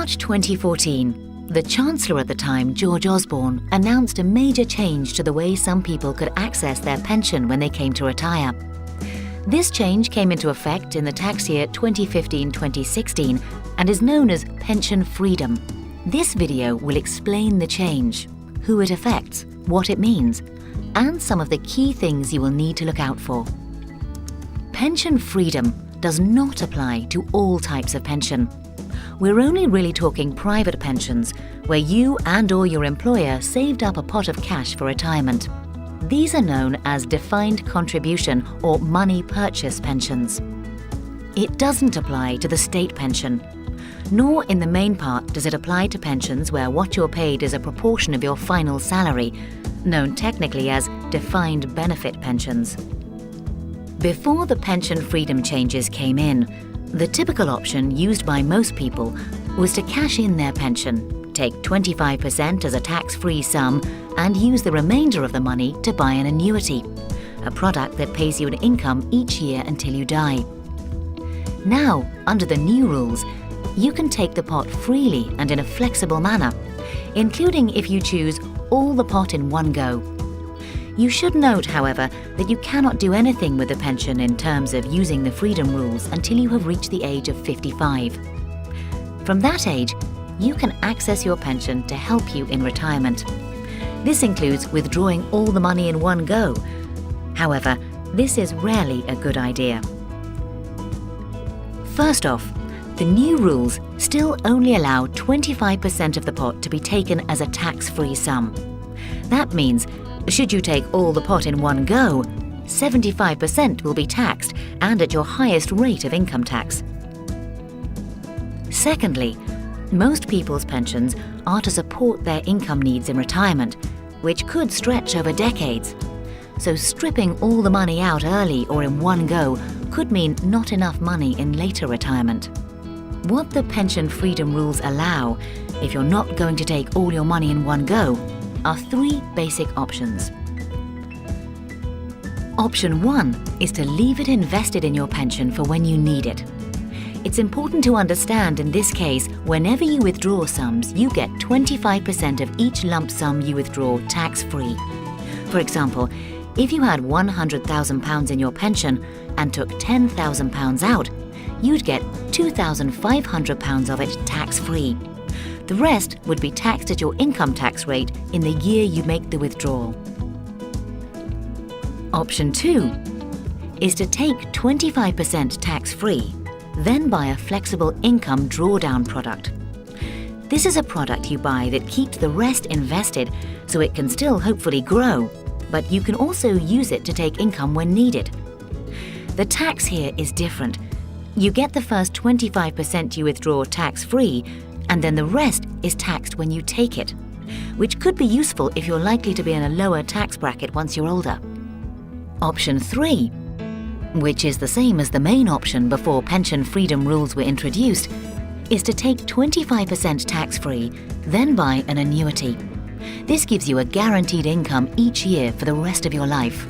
March 2014, the Chancellor at the time, George Osborne, announced a major change to the way some people could access their pension when they came to retire. This change came into effect in the tax year 2015-2016 and is known as pension freedom. This video will explain the change, who it affects, what it means, and some of the key things you will need to look out for. Pension freedom does not apply to all types of pension. We're only really talking private pensions, where you and/or your employer saved up a pot of cash for retirement. These are known as defined contribution or money purchase pensions. It doesn't apply to the state pension, nor in the main part does it apply to pensions where what you're paid is a proportion of your final salary, known technically as defined benefit pensions. Before the pension freedom changes came in, the typical option used by most people was to cash in their pension, take 25% as a tax-free sum, and use the remainder of the money to buy an annuity, a product that pays you an income each year until you die. Now, under the new rules, you can take the pot freely and in a flexible manner, including if you choose all the pot in one go. You should note, however, that you cannot do anything with the pension in terms of using the freedom rules until you have reached the age of 55. From that age, you can access your pension to help you in retirement. This includes withdrawing all the money in one go. However, this is rarely a good idea. First off, the new rules still only allow 25% of the pot to be taken as a tax-free sum. That means, should you take all the pot in one go, 75% will be taxed and at your highest rate of income tax. Secondly, most people's pensions are to support their income needs in retirement, which could stretch over decades. So stripping all the money out early or in one go could mean not enough money in later retirement. What the pension freedom rules allow, if you're not going to take all your money in one go, are three basic options. Option 1 is to leave it invested in your pension for when you need it. It's important to understand in this case, whenever you withdraw sums, you get 25% of each lump sum you withdraw tax-free. For example, if you had £100,000 in your pension and took £10,000 out, you'd get £2,500 of it tax-free. The rest would be taxed at your income tax rate in the year you make the withdrawal. Option 2 is to take 25% tax-free, then buy a flexible income drawdown product. This is a product you buy that keeps the rest invested so it can still hopefully grow, but you can also use it to take income when needed. The tax here is different. You get the first 25% you withdraw tax-free, and then the rest is taxed when you take it, which could be useful if you're likely to be in a lower tax bracket once you're older. Option 3, which is the same as the main option before pension freedom rules were introduced, is to take 25% tax-free, then buy an annuity. This gives you a guaranteed income each year for the rest of your life.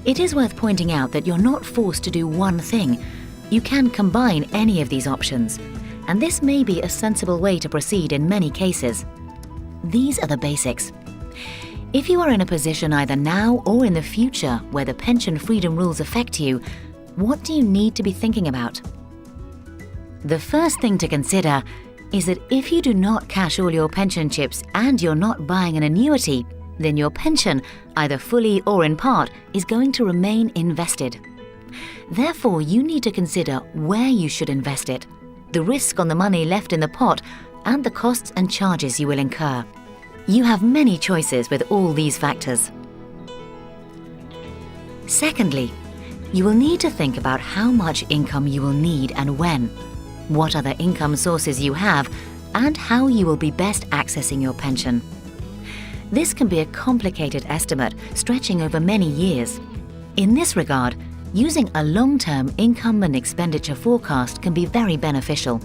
It is worth pointing out that you're not forced to do one thing. You can combine any of these options, and this may be a sensible way to proceed in many cases. These are the basics. If you are in a position either now or in the future where the pension freedom rules affect you, what do you need to be thinking about? The first thing to consider is that if you do not cash all your pension chips and you're not buying an annuity, then your pension, either fully or in part, is going to remain invested. Therefore, you need to consider where you should invest it, the risk on the money left in the pot, and the costs and charges you will incur. You have many choices with all these factors. Secondly, you will need to think about how much income you will need and when, what other income sources you have, and how you will be best accessing your pension. This can be a complicated estimate stretching over many years. In this regard, using a long-term income and expenditure forecast can be very beneficial.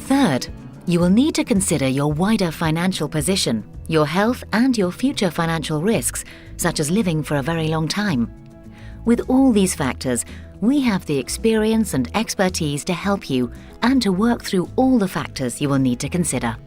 Third, you will need to consider your wider financial position, your health, and your future financial risks, such as living for a very long time. With all these factors, we have the experience and expertise to help you and to work through all the factors you will need to consider.